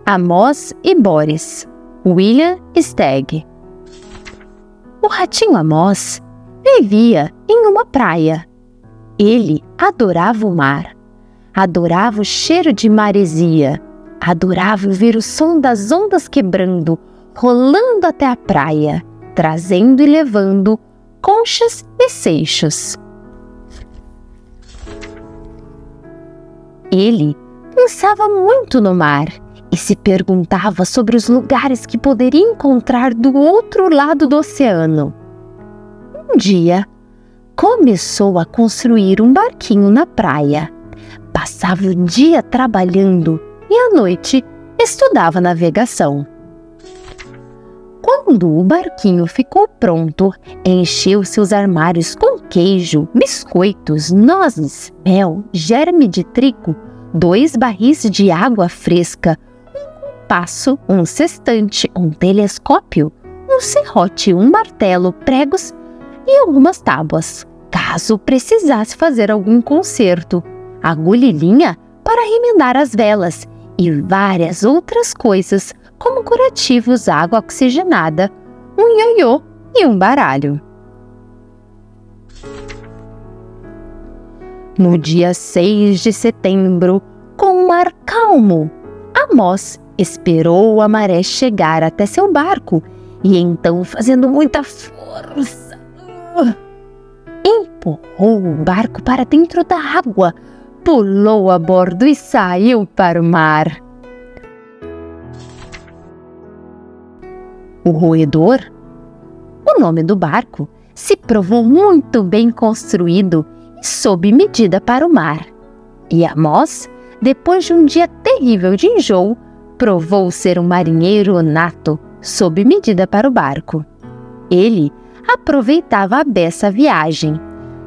Amos e Boris, William Stagg. O ratinho Amos vivia em uma praia. Ele adorava o mar, adorava o cheiro de maresia, adorava ouvir o som das ondas quebrando, rolando até a praia, trazendo e levando conchas e seixos. Ele pensava muito no mar e se perguntava sobre os lugares que poderia encontrar do outro lado do oceano. Um dia, começou a construir um barquinho na praia. Passava o dia trabalhando e à noite estudava navegação. Quando o barquinho ficou pronto, encheu seus armários com queijo, biscoitos, nozes, mel, germe de trigo, 2 barris de água fresca, um compasso, um sextante, um telescópio, um serrote, um martelo, pregos e algumas tábuas, caso precisasse fazer algum conserto, agulha e linha para remendar as velas e várias outras coisas, como curativos, água oxigenada, um ioiô e um baralho. No dia 6 de setembro, com um mar calmo, Amos esperou a maré chegar até seu barco e então, fazendo muita força, empurrou o barco para dentro da água, pulou a bordo e saiu para o mar. O roedor, o nome do barco, se provou muito bem construído e sob medida para o mar. E Amos, depois de um dia terrível de enjoo, provou ser um marinheiro nato, sob medida para o barco. Ele aproveitava a beça viagem.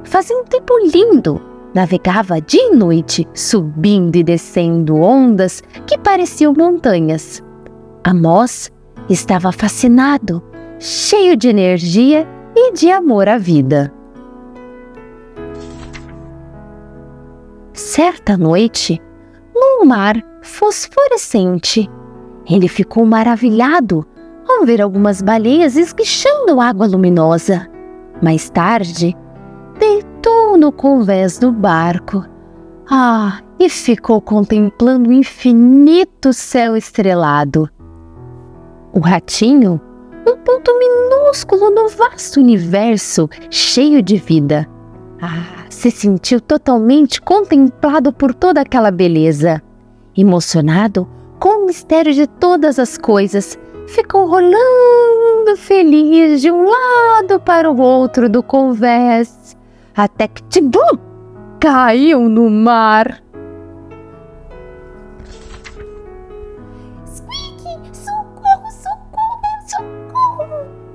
Fazia um tempo lindo, navegava dia e noite, subindo e descendo ondas que pareciam montanhas. Amos estava fascinado, cheio de energia e de amor à vida. Certa noite, num mar fosforescente, ele ficou maravilhado ao ver algumas baleias esguichando água luminosa. Mais tarde, deitou no convés do barco. E ficou contemplando o infinito céu estrelado. O ratinho, um ponto minúsculo no vasto universo cheio de vida. Se sentiu totalmente contemplado por toda aquela beleza. Emocionado com o mistério de todas as coisas, ficou rolando feliz de um lado para o outro do convés, até que tibum, caiu no mar.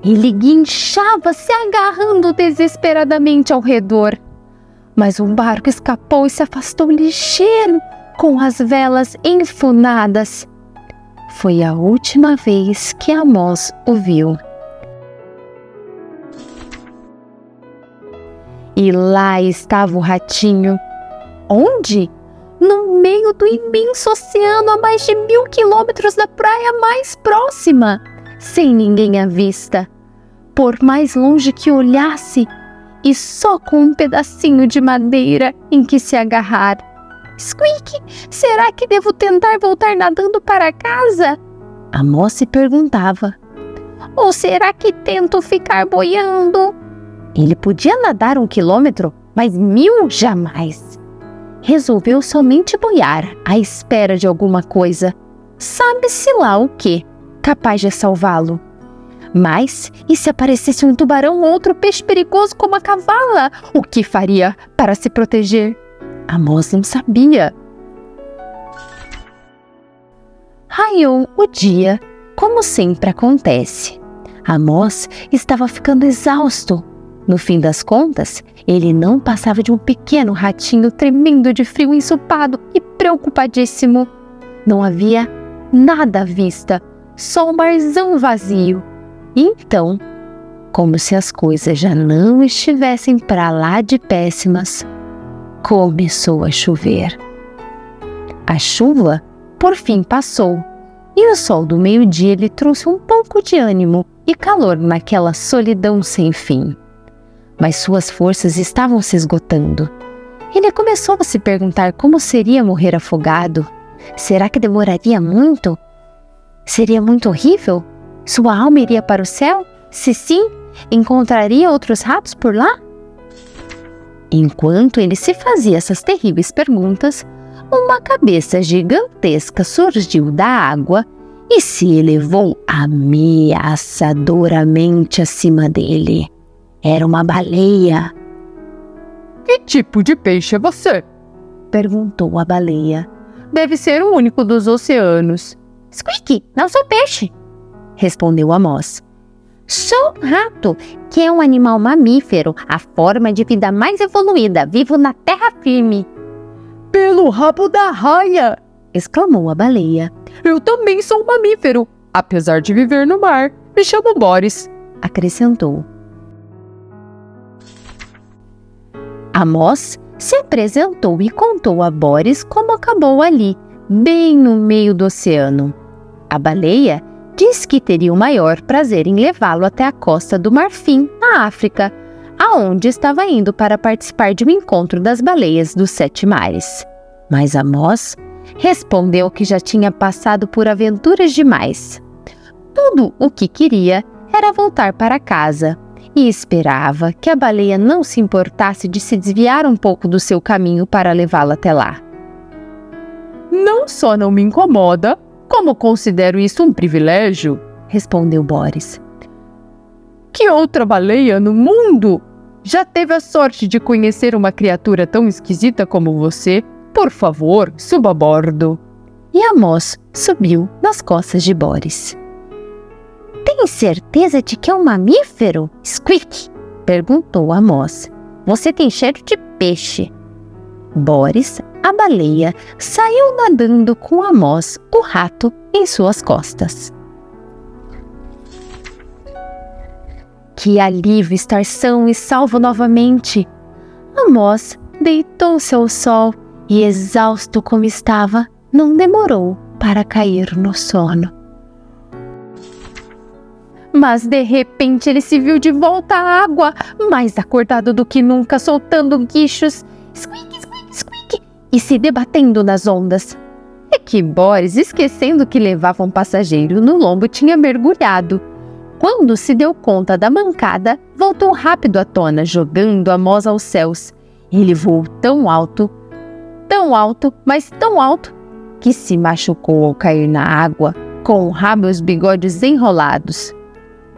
Ele guinchava, se agarrando desesperadamente ao redor. Mas o barco escapou e se afastou ligeiro, com as velas enfunadas. Foi a última vez que Amos o viu. E lá estava o ratinho. Onde? No meio do imenso oceano, a mais de 1000 quilômetros da praia mais próxima, sem ninguém à vista. Por mais longe que olhasse, e só com um pedacinho de madeira em que se agarrar. Squeak, será que devo tentar voltar nadando para casa? Amos se perguntava. Ou será que tento ficar boiando? Ele podia nadar 1 quilômetro, mas 1000 jamais. Resolveu somente boiar, à espera de alguma coisa. Sabe-se lá o que, capaz de salvá-lo. Mas, e se aparecesse um tubarão ou outro peixe perigoso como a cavala? O que faria para se proteger? Amos não sabia. Raiou o dia, como sempre acontece. Amos estava ficando exausto. No fim das contas, ele não passava de um pequeno ratinho tremendo de frio, ensopado e preocupadíssimo. Não havia nada à vista, só o marzão vazio. Então, como se as coisas já não estivessem para lá de péssimas, começou a chover. A chuva, por fim, passou. e o sol do meio-dia lhe trouxe um pouco de ânimo e calor naquela solidão sem fim. Mas suas forças estavam se esgotando. Ele começou a se perguntar como seria morrer afogado. Será que demoraria muito? Seria muito horrível? Sua alma iria para o céu? Se sim, encontraria outros ratos por lá? Enquanto ele se fazia essas terríveis perguntas, uma cabeça gigantesca surgiu da água e se elevou ameaçadoramente acima dele. Era uma baleia. Que tipo de peixe é você? Perguntou a baleia. Deve ser o único dos oceanos. Squeak, não sou peixe, respondeu Amos. Sou um rato, que é um animal mamífero, a forma de vida mais evoluída, vivo na terra firme. Pelo rabo da raia! Exclamou a baleia. Eu também sou um mamífero, apesar de viver no mar. Me chamo Boris, acrescentou. Amos se apresentou e contou a Boris como acabou ali, bem no meio do oceano. A baleia disse que teria o maior prazer em levá-lo até a costa do Marfim, na África, aonde estava indo para participar de um encontro das baleias dos 7 mares. Mas Amos respondeu que já tinha passado por aventuras demais. Tudo o que queria era voltar para casa e esperava que a baleia não se importasse de se desviar um pouco do seu caminho para levá-la até lá. Não só não me incomoda, como considero isso um privilégio, respondeu Boris. Que outra baleia no mundo já teve a sorte de conhecer uma criatura tão esquisita como você? Por favor, suba a bordo. E Amos subiu nas costas de Boris. Tem certeza de que é um mamífero? Squeak, perguntou Amos. Você tem cheiro de peixe. Boris, a baleia, saiu nadando com Amos, o rato, em suas costas. Que alívio estar são e salvo novamente! Amos deitou-se ao sol e, exausto como estava, não demorou para cair no sono. Mas de repente ele se viu de volta à água, mais acordado do que nunca, soltando guichos, squeak, squeak, squeak, e se debatendo nas ondas. É que Boris, esquecendo que levava um passageiro no lombo, tinha mergulhado. Quando se deu conta da mancada, voltou rápido à tona, jogando Amos aos céus. Ele voou tão alto, mas tão alto, que se machucou ao cair na água, com o rabo e os bigodes enrolados.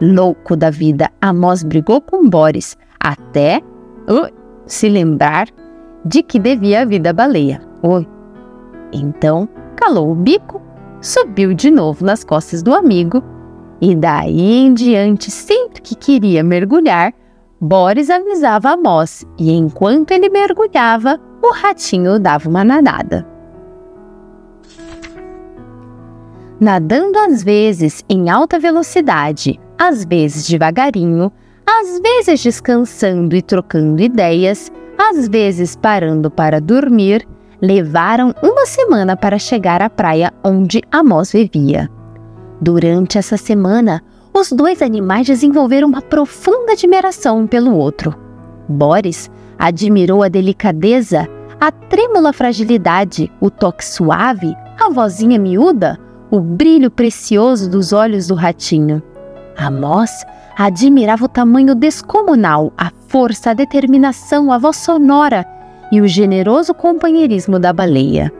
Louco da vida, Amos brigou com Boris, até se lembrar de que devia a vida à baleia. Então, calou o bico, subiu de novo nas costas do amigo, e daí em diante, sempre que queria mergulhar, Boris avisava Amos, e enquanto ele mergulhava, o ratinho dava uma nadada. Nadando às vezes em alta velocidade, às vezes devagarinho, às vezes descansando e trocando ideias, às vezes parando para dormir, levaram uma semana para chegar à praia onde Amos vivia. Durante essa semana, os 2 animais desenvolveram uma profunda admiração um pelo outro. Boris admirou a delicadeza, a trêmula fragilidade, o toque suave, a vozinha miúda, o brilho precioso dos olhos do ratinho. Amos admirava o tamanho descomunal, a força, a determinação, a voz sonora e o generoso companheirismo da baleia.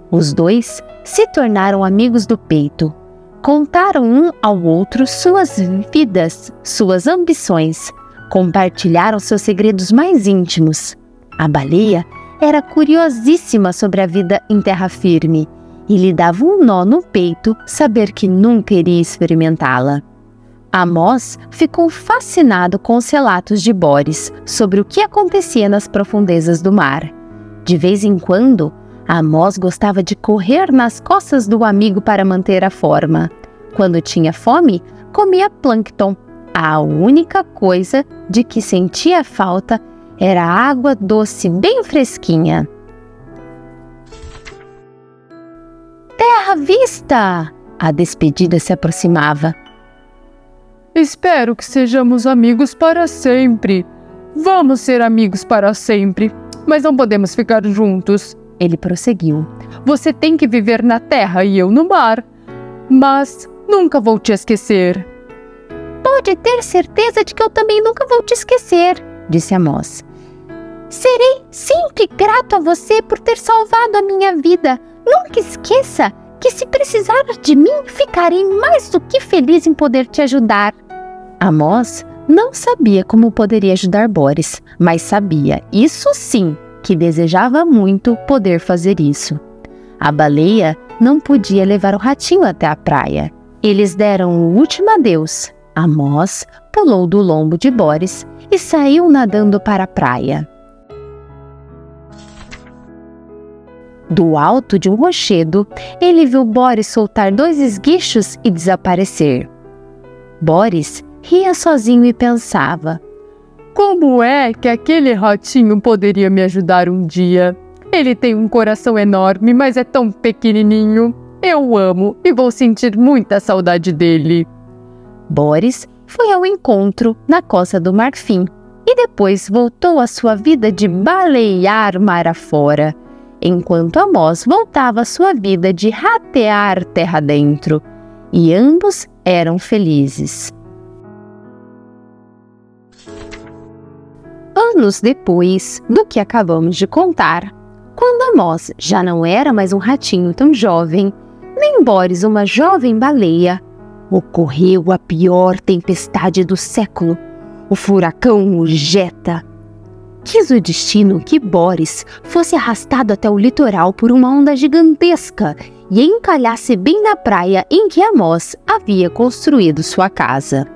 Os 2 se tornaram amigos do peito. Contaram um ao outro suas vidas, suas ambições. Compartilharam seus segredos mais íntimos. A baleia era curiosíssima sobre a vida em terra firme e lhe dava um nó no peito saber que nunca iria experimentá-la. Amos ficou fascinado com os relatos de Boris sobre o que acontecia nas profundezas do mar. De vez em quando, Amos gostava de correr nas costas do amigo para manter a forma. Quando tinha fome, comia plâncton. A única coisa de que sentia falta era a água doce bem fresquinha. À vista! A despedida se aproximava. Espero que sejamos amigos para sempre. Vamos ser amigos para sempre, mas não podemos ficar juntos. Ele prosseguiu. Você tem que viver na terra e eu no mar. Mas nunca vou te esquecer. Pode ter certeza de que eu também nunca vou te esquecer, disse Amos. Serei sempre grato a você por ter salvado a minha vida. Nunca esqueça que se precisar de mim, ficarei mais do que feliz em poder te ajudar. Amos não sabia como poderia ajudar Boris, mas sabia, isso sim, que desejava muito poder fazer isso. A baleia não podia levar o ratinho até a praia. Eles deram o último adeus. Amos pulou do lombo de Boris e saiu nadando para a praia. Do alto de um rochedo, ele viu Boris soltar 2 esguichos e desaparecer. Boris ria sozinho e pensava: como é que aquele ratinho poderia me ajudar um dia? Ele tem um coração enorme, mas é tão pequenininho. Eu o amo e vou sentir muita saudade dele. Boris foi ao encontro na Costa do Marfim e depois voltou à sua vida de balear mar afora, enquanto Amos voltava à sua vida de ratear terra dentro. E ambos eram felizes. Anos depois do que acabamos de contar, quando Amos já não era mais um ratinho tão jovem, nem Boris uma jovem baleia, ocorreu a pior tempestade do século, o furacão Jetta. Quis o destino que Boris fosse arrastado até o litoral por uma onda gigantesca e encalhasse bem na praia em que Amos havia construído sua casa.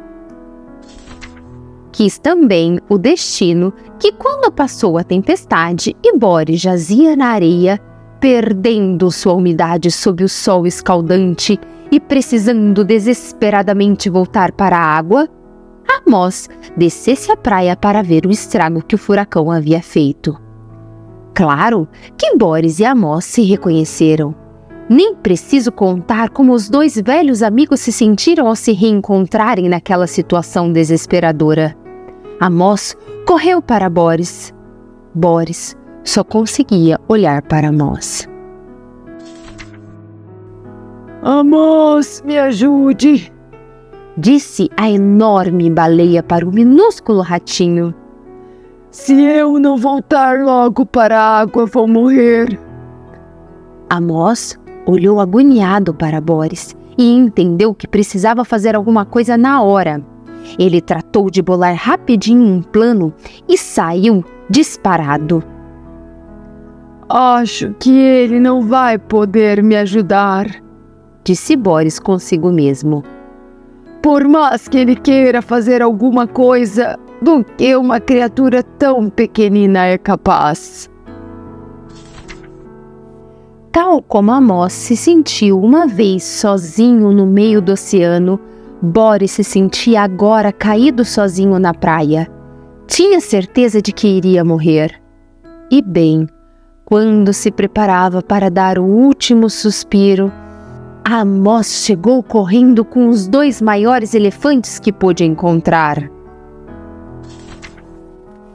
Quis também o destino que, quando passou a tempestade e Boris jazia na areia, perdendo sua umidade sob o sol escaldante e precisando desesperadamente voltar para a água, Amos descesse à praia para ver o estrago que o furacão havia feito. Claro que Boris e Amos se reconheceram. Nem preciso contar como os 2 velhos amigos se sentiram ao se reencontrarem naquela situação desesperadora. Amos correu para Boris. Boris só conseguia olhar para Amos. Amos, me ajude! Disse a enorme baleia para o minúsculo ratinho. Se eu não voltar logo para a água, vou morrer. Amos olhou agoniado para Boris e entendeu que precisava fazer alguma coisa na hora. Ele tratou de bolar rapidinho um plano e saiu disparado. Acho que ele não vai poder me ajudar, disse Boris consigo mesmo. Por mais que ele queira fazer alguma coisa, do que uma criatura tão pequenina é capaz. Tal como Amos se sentiu uma vez sozinho no meio do oceano, Boris se sentia agora caído sozinho na praia. Tinha certeza de que iria morrer. E bem, quando se preparava para dar o último suspiro, Amos chegou correndo com os 2 maiores elefantes que pôde encontrar.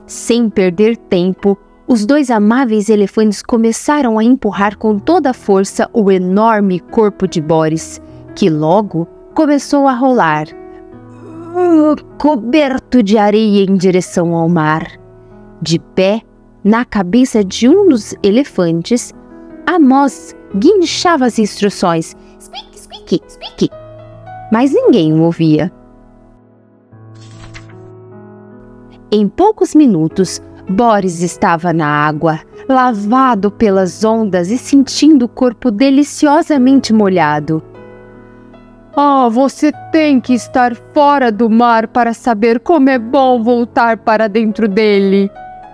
Sem perder tempo, os 2 amáveis elefantes começaram a empurrar com toda a força o enorme corpo de Boris, que logo começou a rolar, coberto de areia em direção ao mar. De pé, na cabeça de um dos elefantes, Amos guinchava as instruções: "Squeak, squeak, squeak", mas ninguém o ouvia. Em poucos minutos, Boris estava na água, lavado pelas ondas e sentindo o corpo deliciosamente molhado. Você tem que estar fora do mar para saber como é bom voltar para dentro dele,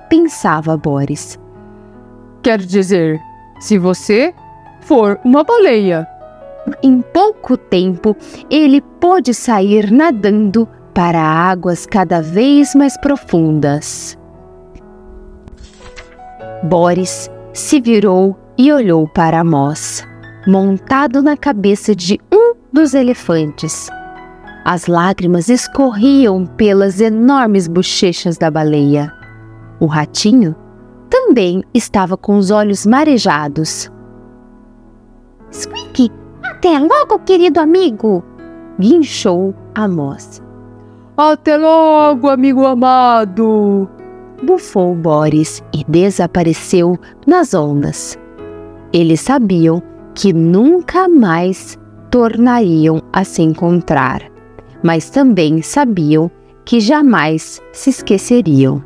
pensava Boris. Quer dizer, se você for uma baleia. Em pouco tempo, ele pôde sair nadando para águas cada vez mais profundas. Boris se virou e olhou para Amos. montado na cabeça de um dos elefantes. As lágrimas escorriam pelas enormes bochechas da baleia. O ratinho também estava com os olhos marejados. Squeak, até logo, querido amigo! Guinchou a moça. Até logo, amigo amado! Bufou Boris e desapareceu nas ondas. Eles sabiam que nunca mais tornariam a se encontrar, mas também sabiam que jamais se esqueceriam.